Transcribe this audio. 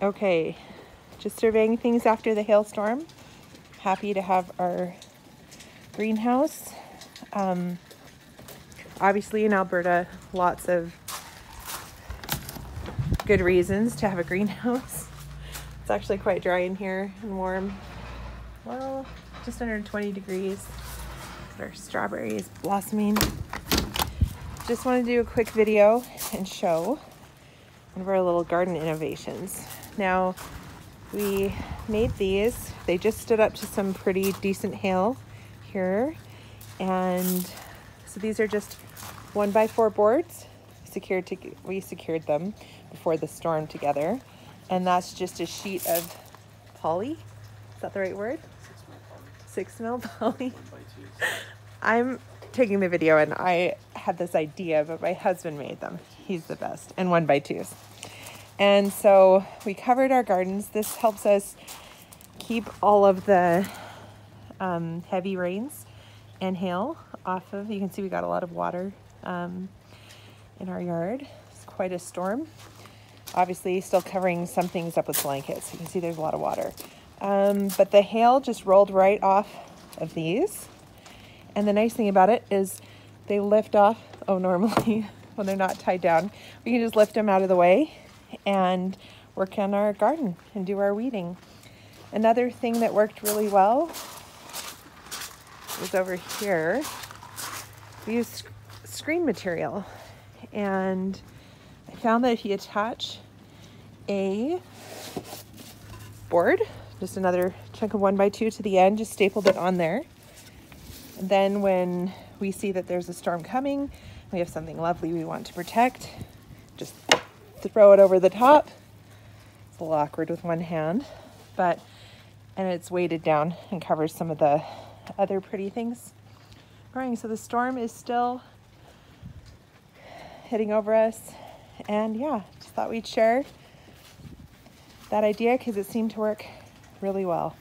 Okay, just surveying things after the hailstorm. Happy to have our greenhouse. Obviously in Alberta, lots of good reasons to have a greenhouse. It's actually quite dry in here and warm. Well, just under 20 degrees. Our strawberries blossoming. Just want to do a quick video and show one of our little garden innovations. Now, we made these. They just stood up to some pretty decent hail here. And so these are just 1x4 boards. We secured them before the storm together. And that's just a sheet of poly. Is that the right word? 6 mil poly. I'm taking the video and I had this idea, but my husband made them. He's the best. And 1x2s. And so we covered our gardens. This helps us keep all of the heavy rains and hail off of. You can see we got a lot of water in our yard. It's quite a storm. Obviously still covering some things up with blankets. You can see there's a lot of water. But the hail just rolled right off of these. And the nice thing about it is they lift off. Oh, normally when they're not tied down, we can just lift them out of the way and work on our garden and do our weeding. Another thing that worked really well was over here. We used screen material, and I found that if you attach a board, just another chunk of 1x2 to the end, just stapled it on there. And then when we see that there's a storm coming, we have something lovely we want to protect, just throw it over the top. It's a little awkward with one hand, and it's weighted down and covers some of the other pretty things growing. So the storm is still hitting over us. And yeah, just thought we'd share that idea because it seemed to work really well.